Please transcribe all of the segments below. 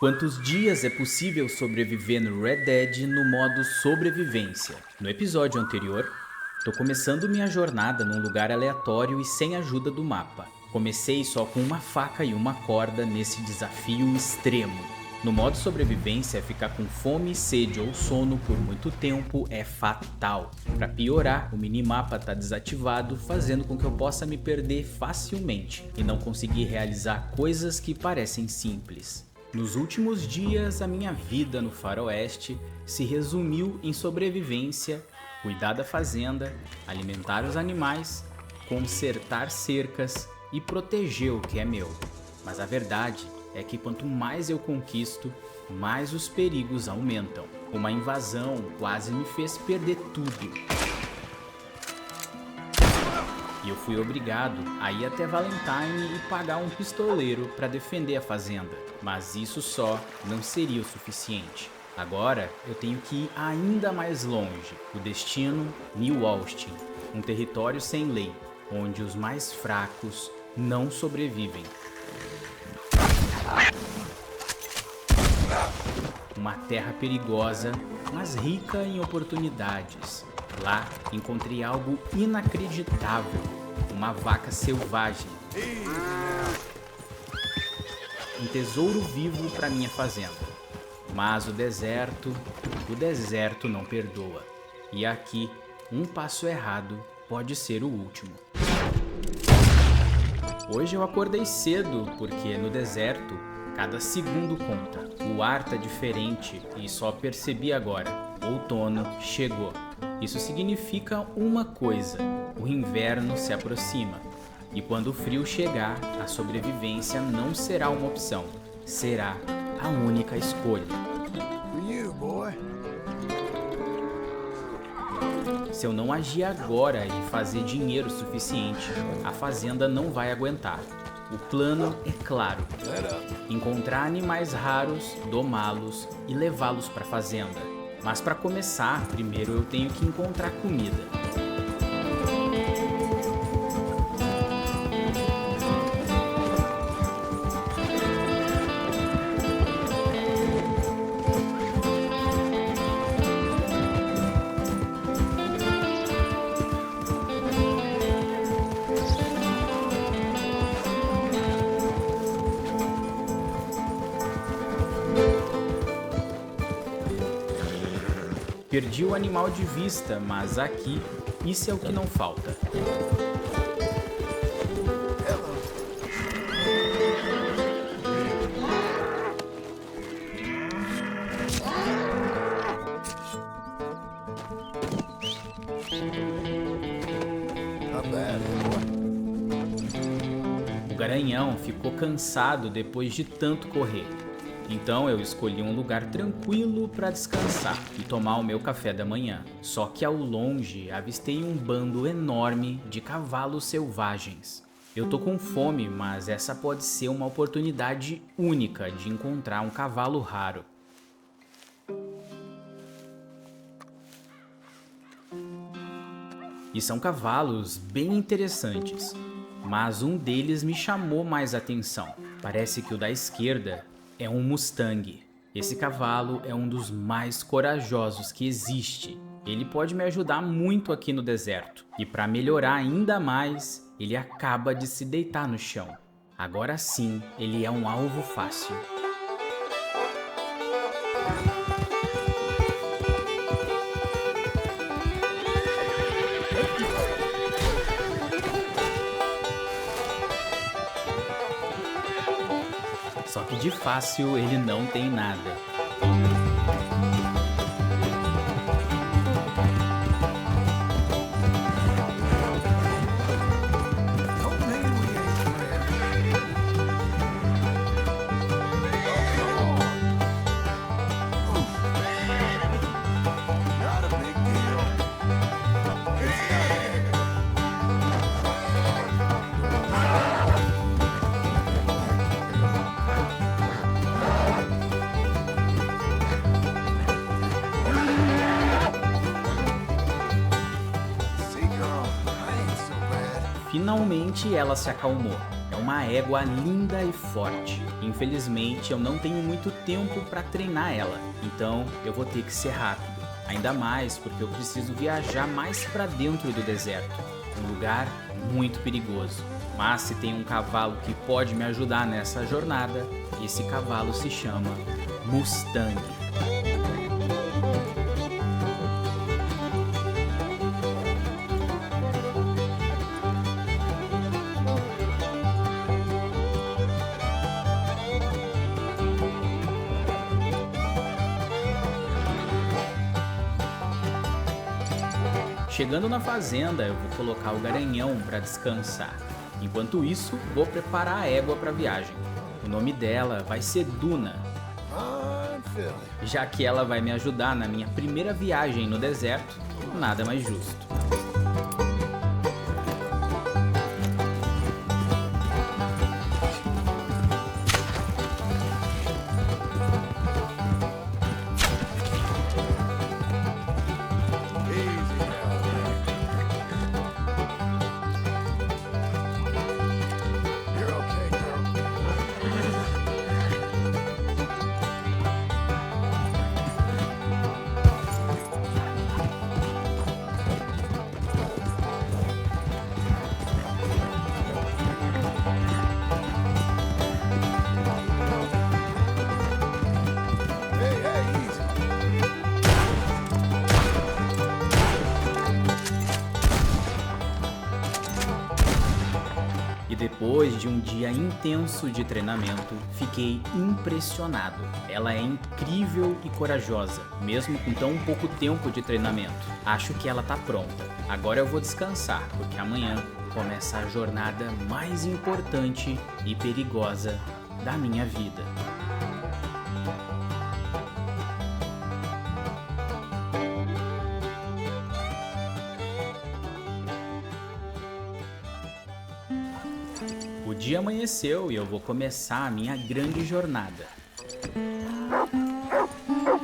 Quantos dias é possível sobreviver no Red Dead no modo sobrevivência? No episódio anterior, tô começando minha jornada num lugar aleatório e sem ajuda do mapa. Comecei só com uma faca e uma corda nesse desafio extremo. No modo sobrevivência, ficar com fome, sede ou sono por muito tempo é fatal. Para piorar, o minimapa tá desativado, fazendo com que eu possa me perder facilmente e não conseguir realizar coisas que parecem simples. Nos últimos dias, a minha vida no faroeste se resumiu em sobrevivência, cuidar da fazenda, alimentar os animais, consertar cercas e proteger o que é meu. Mas a verdade é que quanto mais eu conquisto, mais os perigos aumentam. Uma invasão quase me fez perder tudo. E eu fui obrigado a ir até Valentine e pagar um pistoleiro para defender a fazenda. Mas isso só não seria o suficiente. Agora eu tenho que ir ainda mais longe. O destino, New Austin, um território sem lei, onde os mais fracos não sobrevivem. Uma terra perigosa, mas rica em oportunidades. Lá encontrei algo inacreditável, uma vaca selvagem. Um tesouro vivo para minha fazenda. Mas o deserto não perdoa. E aqui, um passo errado pode ser o último. Hoje eu acordei cedo porque no deserto cada segundo conta. O ar tá diferente e só percebi agora. Outono chegou. Isso significa uma coisa: o inverno se aproxima. E quando o frio chegar, a sobrevivência não será uma opção, será a única escolha. Se eu não agir agora e fazer dinheiro suficiente, a fazenda não vai aguentar. O plano é claro: encontrar animais raros, domá-los e levá-los para a fazenda. Mas para começar, primeiro eu tenho que encontrar comida. Perdi o animal de vista, mas aqui, isso é o que não falta. O garanhão ficou cansado depois de tanto correr. Então eu escolhi um lugar tranquilo para descansar e tomar o meu café da manhã. Só que ao longe avistei um bando enorme de cavalos selvagens. Eu tô com fome, mas essa pode ser uma oportunidade única de encontrar um cavalo raro. E são cavalos bem interessantes, mas um deles me chamou mais atenção. Parece que o da esquerda é um Mustang. Esse cavalo é um dos mais corajosos que existe. Ele pode me ajudar muito aqui no deserto. E para melhorar ainda mais, ele acaba de se deitar no chão. Agora sim, ele é um alvo fácil. Só que de fácil ele não tem nada. Finalmente ela se acalmou. É uma égua linda e forte. Infelizmente, eu não tenho muito tempo para treinar ela, então eu vou ter que ser rápido. Ainda mais porque eu preciso viajar mais para dentro do deserto, um lugar muito perigoso. Mas se tem um cavalo que pode me ajudar nessa jornada, esse cavalo se chama Mustang. Chegando na fazenda, eu vou colocar o garanhão para descansar. Enquanto isso, vou preparar a égua para a viagem. O nome dela vai ser Duna, já que ela vai me ajudar na minha primeira viagem no deserto, nada mais justo. Depois de um dia intenso de treinamento, fiquei impressionado. Ela é incrível e corajosa, mesmo com tão pouco tempo de treinamento. Acho que ela tá pronta. Agora eu vou descansar, porque amanhã começa a jornada mais importante e perigosa da minha vida. O dia amanheceu e eu vou começar a minha grande jornada.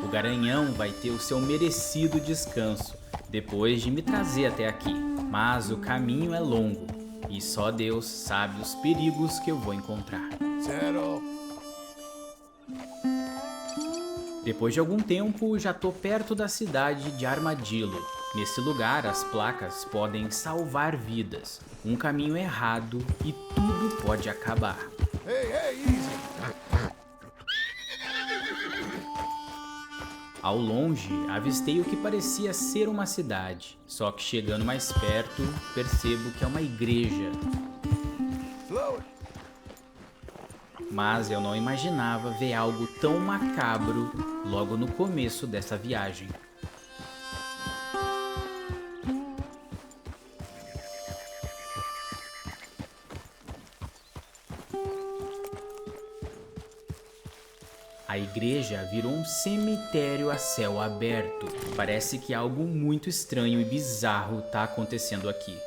O garanhão vai ter o seu merecido descanso depois de me trazer até aqui, mas o caminho é longo e só Deus sabe os perigos que eu vou encontrar. Depois de algum tempo, já tô perto da cidade de Armadillo. Nesse lugar, as placas podem salvar vidas. Um caminho errado e tudo pode acabar. Ao longe, avistei o que parecia ser uma cidade. Só que chegando mais perto, percebo que é uma igreja. Mas eu não imaginava ver algo tão macabro logo no começo dessa viagem. A igreja virou um cemitério a céu aberto. Parece que algo muito estranho e bizarro está acontecendo aqui.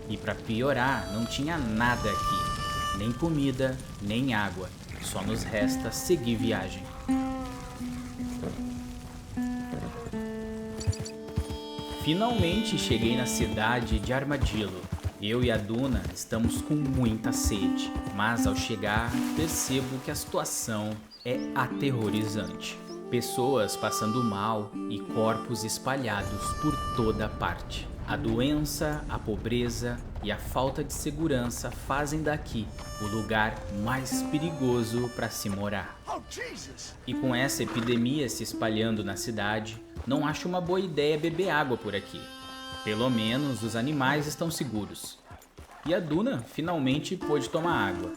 E para piorar, não tinha nada aqui, nem comida, nem água, só nos resta seguir viagem. Finalmente cheguei na cidade de Armadillo. Eu e a Duna estamos com muita sede, mas ao chegar percebo que a situação é aterrorizante. Pessoas passando mal e corpos espalhados por toda parte. A doença, a pobreza e a falta de segurança fazem daqui o lugar mais perigoso para se morar. E com essa epidemia se espalhando na cidade, não acho uma boa ideia beber água por aqui. Pelo menos os animais estão seguros. E a Duna finalmente pôde tomar água.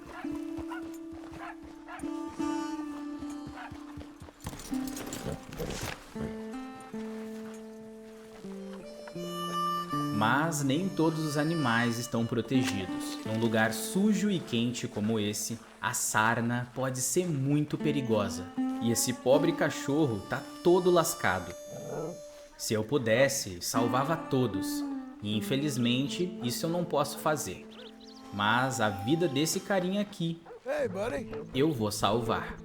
Mas nem todos os animais estão protegidos. Num lugar sujo e quente como esse, a sarna pode ser muito perigosa. E esse pobre cachorro tá todo lascado. Se eu pudesse, salvava todos. E infelizmente, isso eu não posso fazer. Mas a vida desse carinha aqui, Hey, buddy. eu vou salvar.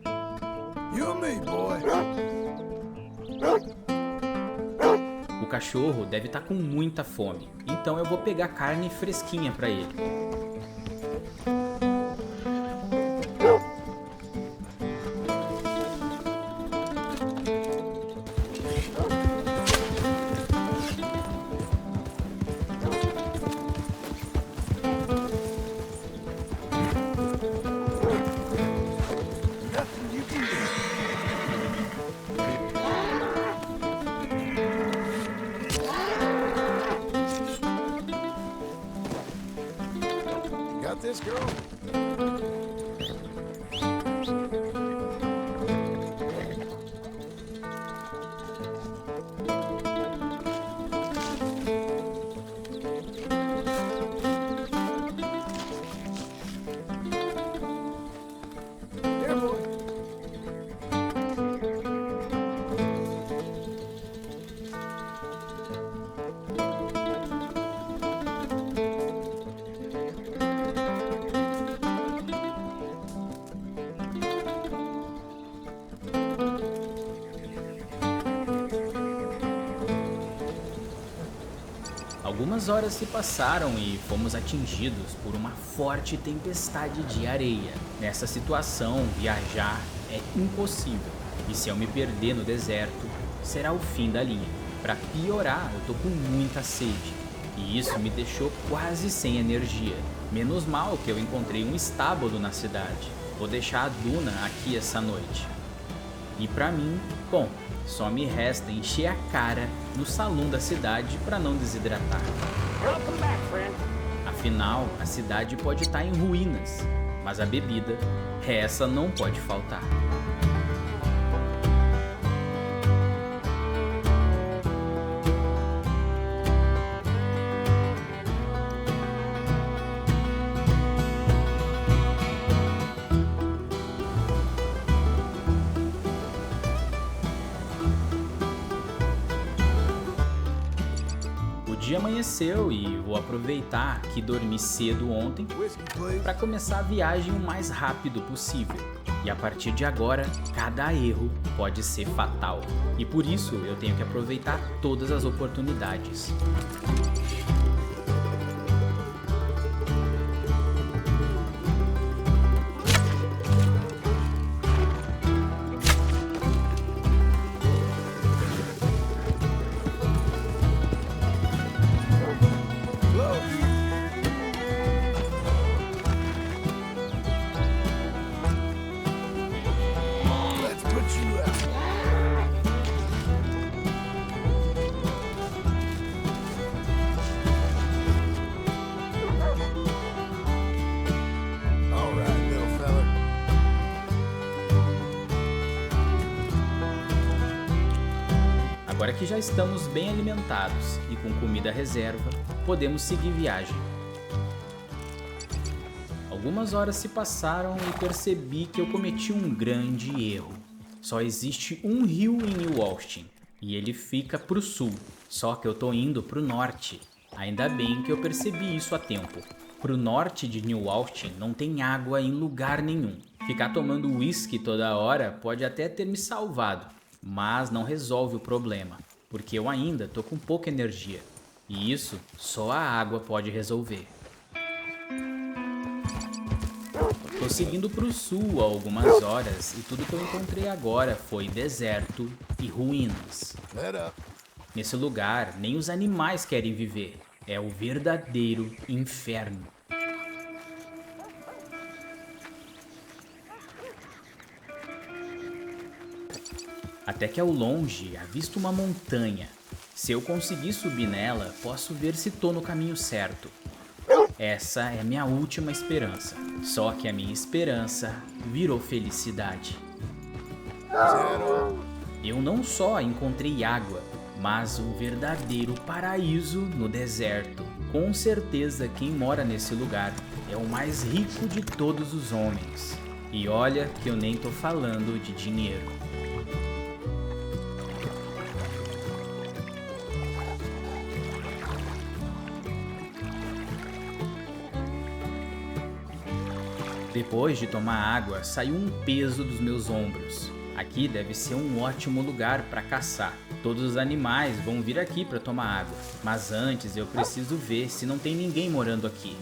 You and me, boy. O cachorro deve estar com muita fome, então eu vou pegar carne fresquinha para ele. Nothing you can do. Got this, girl? Here, boy. Algumas horas se passaram e fomos atingidos por uma forte tempestade de areia. Nessa situação, viajar é impossível. E se eu me perder no deserto, será o fim da linha. Para piorar, eu tô com muita sede. E isso me deixou quase sem energia. Menos mal que eu encontrei um estábulo na cidade. Vou deixar a Duna aqui essa noite. E pra mim, bom, só me resta encher a cara no salão da cidade para não desidratar. Welcome back, friend. Afinal, a cidade pode estar em ruínas, mas a bebida, essa não pode faltar. O dia amanheceu e vou aproveitar que dormi cedo ontem Whiskey, please. para começar a viagem o mais rápido possível. E a partir de agora, cada erro pode ser fatal. E por isso eu tenho que aproveitar todas as oportunidades. Close. Let's put you out. All right, little fella. Agora que já estamos bem alimentados e com comida à reserva, podemos seguir viagem. Algumas horas se passaram e percebi que eu cometi um grande erro. Só existe um rio em New Austin e ele fica pro sul, só que eu tô indo pro norte. Ainda bem que eu percebi isso a tempo. Pro norte de New Austin não tem água em lugar nenhum. Ficar tomando uísque toda hora pode até ter me salvado, mas não resolve o problema, porque eu ainda tô com pouca energia. E isso só a água pode resolver. Tô seguindo pro sul há algumas horas e tudo que eu encontrei agora foi deserto e ruínas. Let up. Nesse lugar, nem os animais querem viver. É o verdadeiro inferno. Até que ao longe avisto uma montanha. Se eu conseguir subir nela, posso ver se tô no caminho certo. Essa é minha última esperança. Só que a minha esperança virou felicidade. Is that all? Eu não só encontrei água, mas um verdadeiro paraíso no deserto. Com certeza quem mora nesse lugar é o mais rico de todos os homens. E olha que eu nem tô falando de dinheiro. Depois de tomar água, saiu um peso dos meus ombros. Aqui deve ser um ótimo lugar para caçar. Todos os animais vão vir aqui para tomar água. Mas antes eu preciso ver se não tem ninguém morando aqui.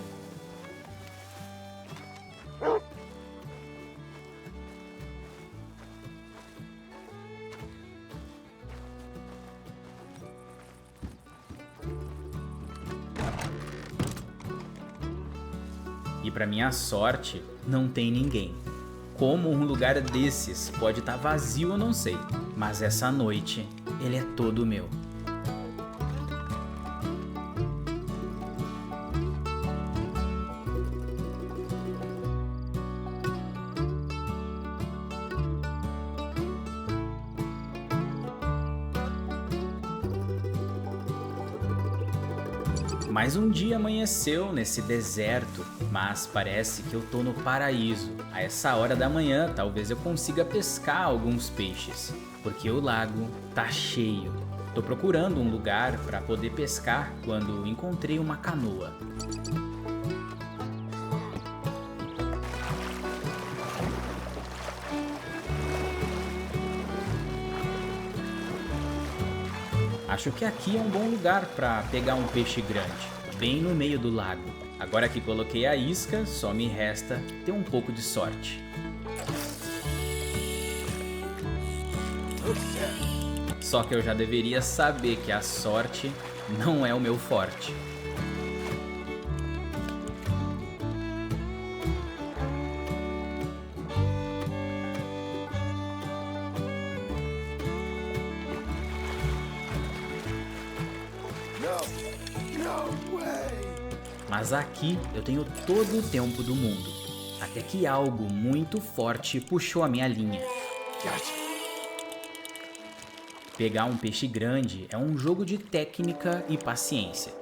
E para minha sorte, não tem ninguém. Como um lugar desses pode estar vazio, eu não sei. Mas essa noite, ele é todo meu. Mais um dia amanheceu nesse deserto, mas parece que eu tô no paraíso. A essa hora da manhã, talvez eu consiga pescar alguns peixes, porque o lago tá cheio. Tô procurando um lugar para poder pescar quando encontrei uma canoa. Acho que aqui é um bom lugar para pegar um peixe grande, bem no meio do lago. Agora que coloquei a isca, só me resta ter um pouco de sorte. Só que eu já deveria saber que a sorte não é o meu forte. Mas aqui eu tenho todo o tempo do mundo, até que algo muito forte puxou a minha linha. Pegar um peixe grande é um jogo de técnica e paciência.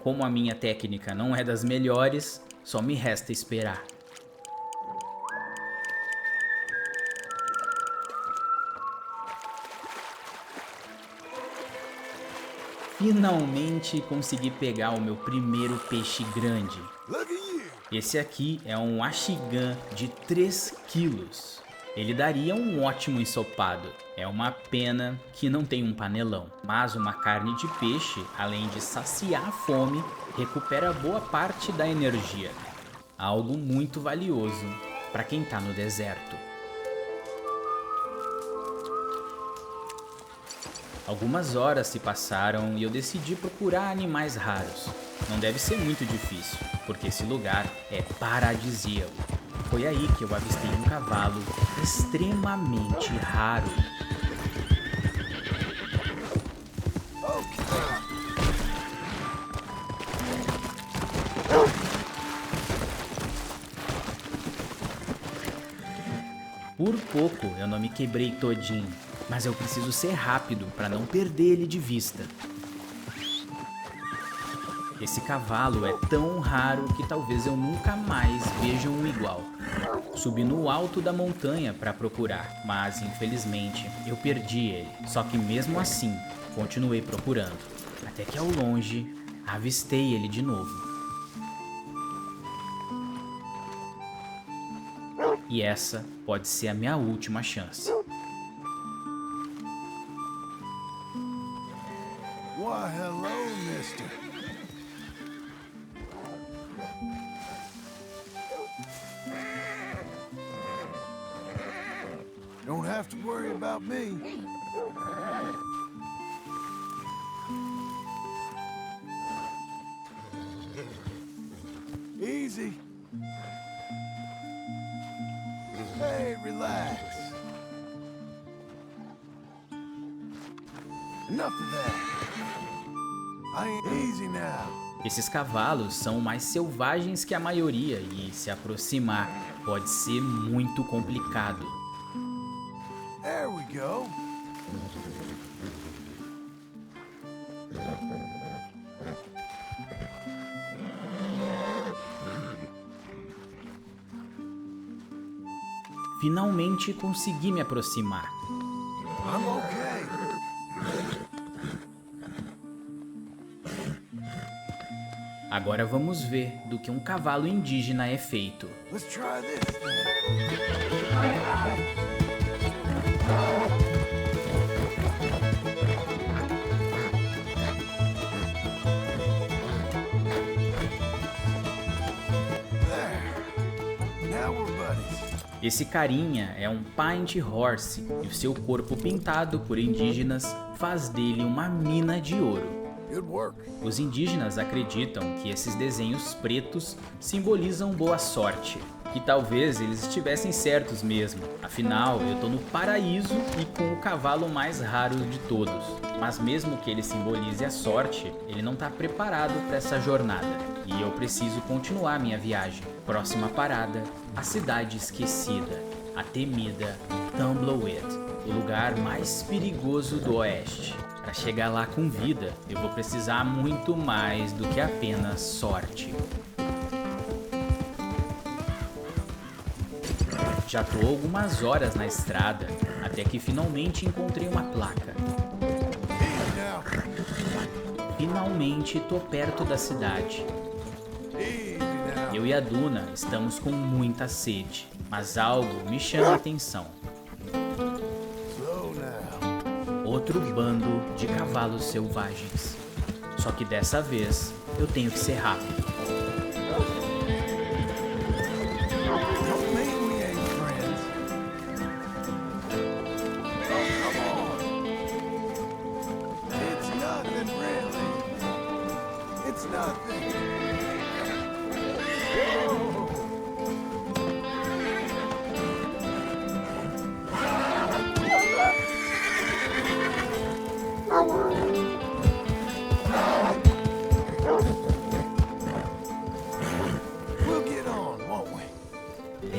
Como a minha técnica não é das melhores, só me resta esperar. Finalmente consegui pegar o meu primeiro peixe grande. Esse aqui é um axigan de 3 quilos. Ele daria um ótimo ensopado. É uma pena que não tem um panelão. Mas uma carne de peixe, além de saciar a fome, recupera boa parte da energia. Algo muito valioso para quem tá no deserto. Algumas horas se passaram e eu decidi procurar animais raros. Não deve ser muito difícil, porque esse lugar é paradisíaco. Foi aí que eu avistei um cavalo extremamente raro. Por pouco eu não me quebrei todinho. Mas eu preciso ser rápido para não perder ele de vista. Esse cavalo é tão raro que talvez eu nunca mais veja um igual. Subi no alto da montanha para procurar, mas infelizmente eu perdi ele. Só que mesmo assim, continuei procurando, até que ao longe avistei ele de novo. E essa pode ser a minha última chance. Why, hello, mister. Don't have to worry about me. Easy. Hey, relax. Enough of that. I ain't easy now. Esses cavalos são mais selvagens que a maioria e se aproximar pode ser muito complicado. There we go. Finalmente consegui me aproximar. I'm okay. Agora vamos ver do que um cavalo indígena é feito. Let's try this. Now we're buddies. Esse carinha é um paint horse e o seu corpo pintado por indígenas faz dele uma mina de ouro. Good work. Os indígenas acreditam que esses desenhos pretos simbolizam boa sorte. E talvez eles estivessem certos mesmo, afinal eu tô no paraíso e com o cavalo mais raro de todos. Mas mesmo que ele simbolize a sorte, ele não tá preparado para essa jornada. E eu preciso continuar minha viagem. Próxima parada, a cidade esquecida, a temida Tumbleweed, o lugar mais perigoso do oeste. Para chegar lá com vida, eu vou precisar muito mais do que apenas sorte. Já tô algumas horas na estrada, até que finalmente encontrei uma placa. Easy now. Finalmente tô perto da cidade. Easy now. Eu e a Duna estamos com muita sede, mas algo me chama a atenção. Slow now. Outro bando de cavalos selvagens. Só que dessa vez eu tenho que ser rápido. Don't make me ain't friends. Oh, come on. It's nothing really. It's nothing. We'll get on, won't we?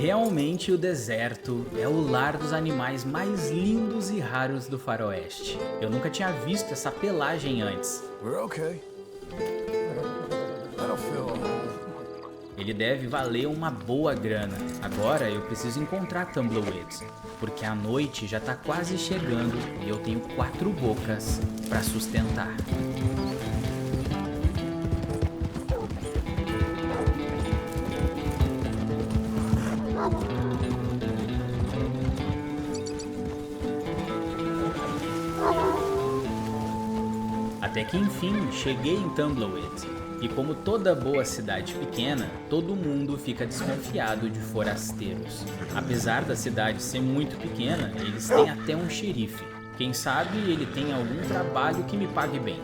Realmente o deserto é o lar dos animais mais lindos e raros do faroeste. Eu nunca tinha visto essa pelagem antes. We're okay. That'll fill a hole. Ele deve valer uma boa grana. Agora eu preciso encontrar Tumbleweed, porque a noite já tá quase chegando e eu tenho 4 bocas para sustentar. Até que enfim cheguei em Tumbleweed. E como toda boa cidade pequena, todo mundo fica desconfiado de forasteiros. Apesar da cidade ser muito pequena, eles têm até um xerife. Quem sabe ele tem algum trabalho que me pague bem.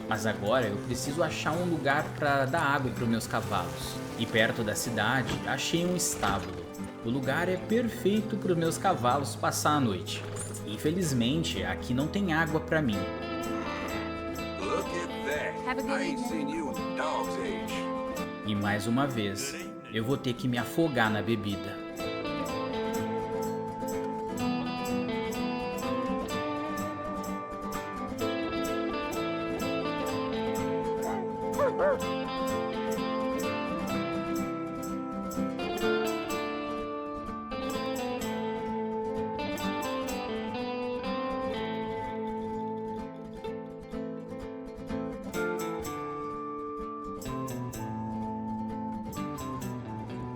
Mas agora eu preciso achar um lugar para dar água para os meus cavalos. E perto da cidade achei um estábulo. O lugar é perfeito para os meus cavalos passar a noite. Infelizmente, aqui não tem água para mim. Look at that. Have a good I ain't evening. seen you in a dog's age. E mais uma vez, eu vou ter que me afogar na bebida.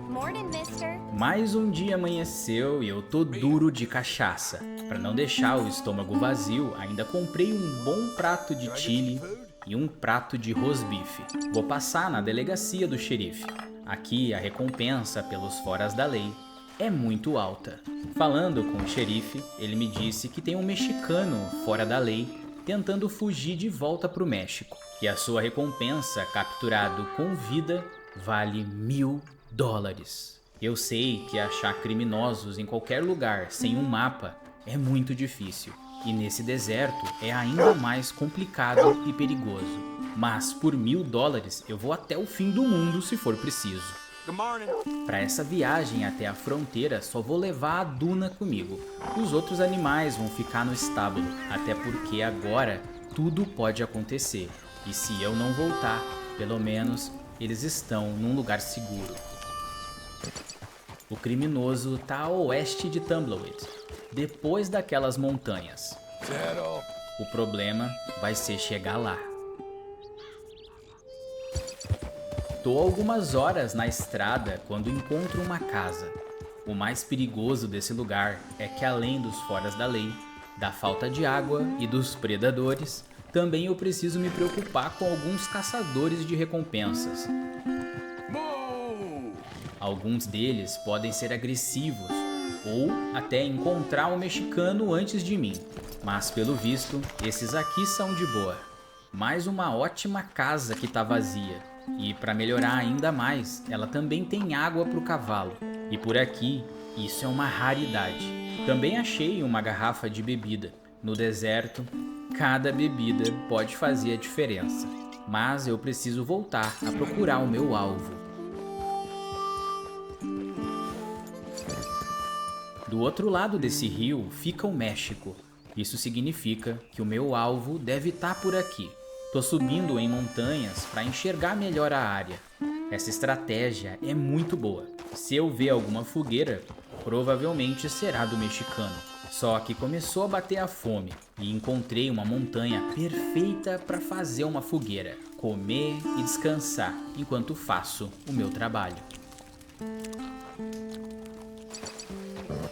Morning, mister. Mais um dia amanheceu e eu tô duro de cachaça. Para não deixar o estômago vazio, ainda comprei um bom prato de chili e um prato de rosbife. Vou passar na delegacia do xerife. Aqui a recompensa pelos foras da lei é muito alta. Falando com o xerife, ele me disse que tem um mexicano fora da lei tentando fugir de volta pro México. E a sua recompensa, capturado com vida, vale $1000. Eu sei que achar criminosos em qualquer lugar sem um mapa é muito difícil. E nesse deserto é ainda mais complicado e perigoso. Mas por $1000 eu vou até o fim do mundo se for preciso. Good morning. Para essa viagem até a fronteira só vou levar a Duna comigo. Os outros animais vão ficar no estábulo, até porque agora tudo pode acontecer. E se eu não voltar, pelo menos eles estão num lugar seguro. O criminoso tá a oeste de Tumbleweed, depois daquelas montanhas. Is that all? O problema vai ser chegar lá. Tô algumas horas na estrada quando encontro uma casa. O mais perigoso desse lugar é que, além dos foras da lei, da falta de água e dos predadores, também eu preciso me preocupar com alguns caçadores de recompensas. Alguns deles podem ser agressivos ou até encontrar um mexicano antes de mim, mas pelo visto, esses aqui são de boa. Mais uma ótima casa que tá vazia, e para melhorar ainda mais, ela também tem água para o cavalo. E por aqui, isso é uma raridade. Também achei uma garrafa de bebida. No deserto, cada bebida pode fazer a diferença. Mas eu preciso voltar a procurar o meu alvo. Do outro lado desse rio fica o México. Isso significa que o meu alvo deve estar por aqui. Tô subindo em montanhas para enxergar melhor a área. Essa estratégia é muito boa. Se eu ver alguma fogueira, provavelmente será do mexicano. Só que começou a bater a fome e encontrei uma montanha perfeita para fazer uma fogueira, comer e descansar enquanto faço o meu trabalho.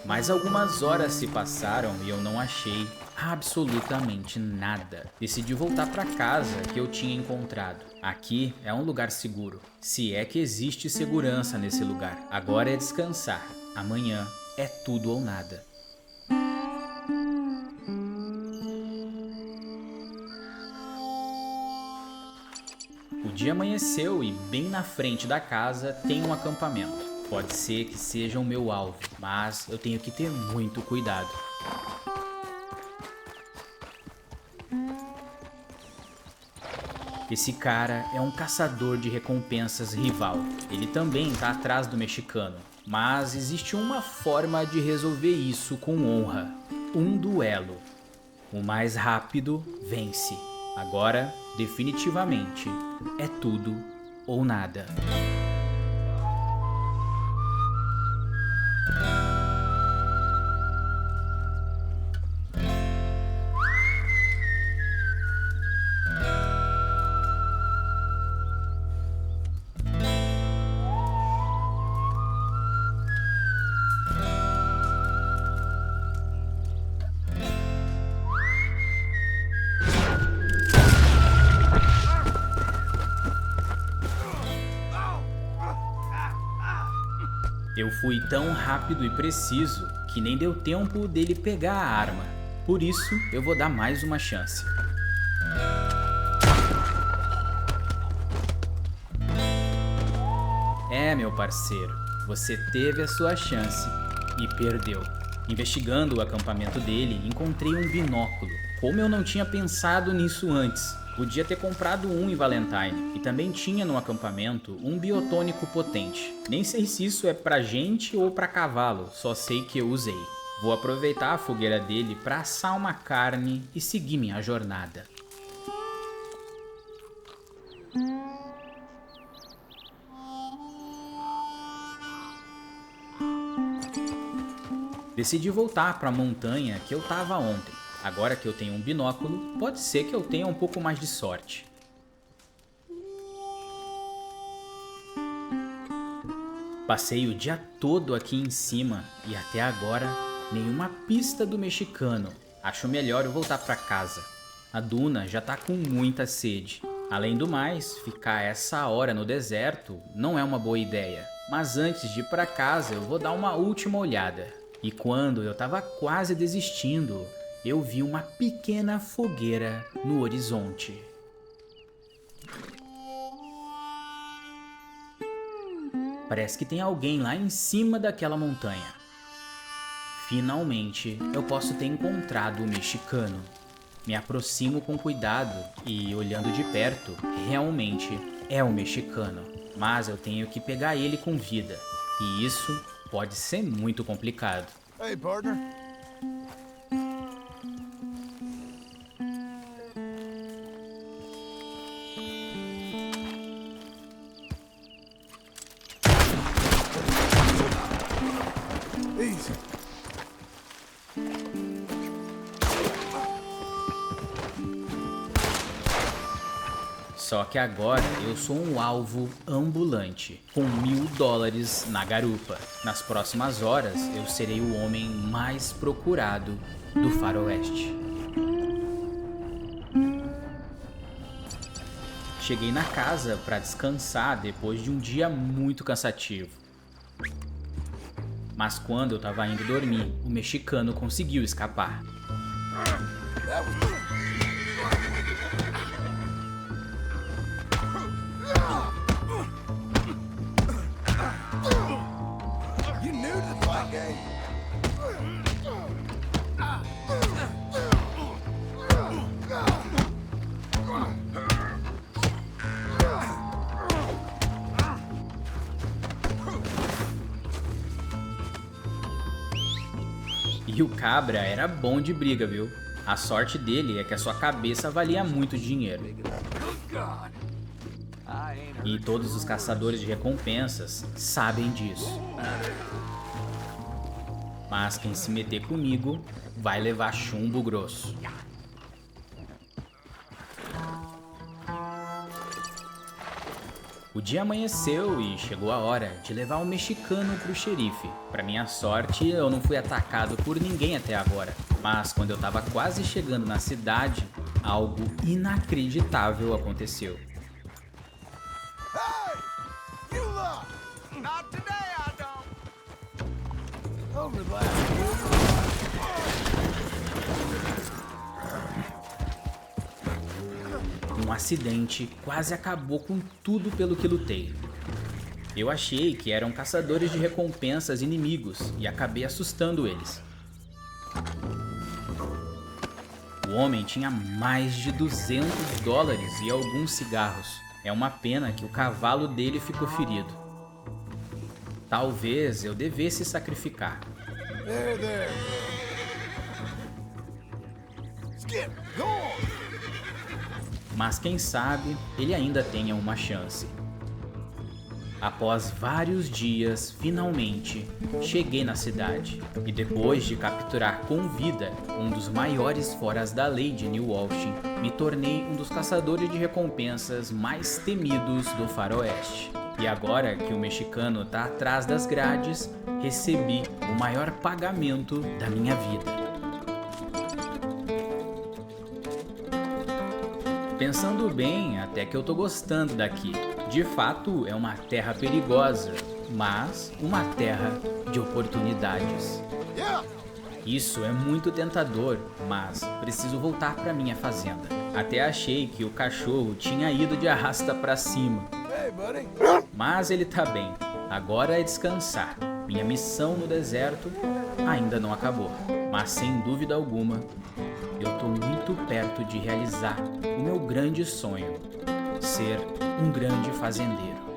Mas algumas horas se passaram e eu não achei absolutamente nada. Decidi voltar para casa que eu tinha encontrado. Aqui é um lugar seguro, se é que existe segurança nesse lugar. Agora é descansar. Amanhã é tudo ou nada. O dia amanheceu e bem na frente da casa tem um acampamento. Pode ser que seja o meu alvo, mas eu tenho que ter muito cuidado. Esse cara é um caçador de recompensas rival. Ele também está atrás do mexicano, mas existe uma forma de resolver isso com honra. Um duelo. O mais rápido vence. Agora, definitivamente, é tudo ou nada. Eu fui tão rápido e preciso que nem deu tempo dele pegar a arma. Por isso, eu vou dar mais uma chance. É, meu parceiro, você teve a sua chance e perdeu. Investigando o acampamento dele, encontrei um binóculo. Como eu não tinha pensado nisso antes? Podia ter comprado um em Valentine, e também tinha no acampamento um biotônico potente. Nem sei se isso é pra gente ou pra cavalo, só sei que eu usei. Vou aproveitar a fogueira dele pra assar uma carne e seguir minha jornada. Decidi voltar pra montanha que eu tava ontem. Agora que eu tenho um binóculo, pode ser que eu tenha um pouco mais de sorte. Passei o dia todo aqui em cima e até agora nenhuma pista do mexicano. Acho melhor eu voltar para casa. A Duna já tá com muita sede. Além do mais, ficar essa hora no deserto não é uma boa ideia. Mas antes de ir para casa eu vou dar uma última olhada. E quando eu tava quase desistindo, eu vi uma pequena fogueira no horizonte. Parece que tem alguém lá em cima daquela montanha. Finalmente, eu posso ter encontrado o mexicano. Me aproximo com cuidado e, olhando de perto, realmente é o mexicano. Mas eu tenho que pegar ele com vida. E isso pode ser muito complicado. Hey, partner. Easy. Só que agora eu sou um alvo ambulante, com $1000 na garupa. Nas próximas horas eu serei o homem mais procurado do faroeste. Cheguei na casa para descansar depois de um dia muito cansativo. Mas quando eu tava indo dormir, o mexicano conseguiu escapar. You new to the fight game? E o cabra era bom de briga, viu? A sorte dele é que a sua cabeça valia muito dinheiro. E todos os caçadores de recompensas sabem disso. Mas quem se meter comigo vai levar chumbo grosso. O dia amanheceu e chegou a hora de levar o mexicano pro xerife. Pra minha sorte, eu não fui atacado por ninguém até agora. Mas quando eu tava quase chegando na cidade, algo inacreditável aconteceu. Hey! You lot! Not today, I don't! Oh, relax. Um acidente quase acabou com tudo pelo que lutei. Eu achei que eram caçadores de recompensas inimigos e acabei assustando eles. O homem tinha mais de $200 e alguns cigarros. É uma pena que o cavalo dele ficou ferido. Talvez eu devesse sacrificar. There, there. Skip, go on! Mas quem sabe ele ainda tenha uma chance. Após vários dias, finalmente, cheguei na cidade. E depois de capturar com vida um dos maiores foras da lei de New Austin, me tornei um dos caçadores de recompensas mais temidos do faroeste. E agora que o mexicano tá atrás das grades, recebi o maior pagamento da minha vida. Pensando bem, até que eu tô gostando daqui. De fato, é uma terra perigosa, mas uma terra de oportunidades. Yeah! Isso é muito tentador, mas preciso voltar para minha fazenda. Até achei que o cachorro tinha ido de arrasta para cima. Hey, buddy! Mas ele tá bem. Agora é descansar. Minha missão no deserto ainda não acabou. Mas sem dúvida alguma, eu tô muito perto de realizar o meu grande sonho: ser um grande fazendeiro.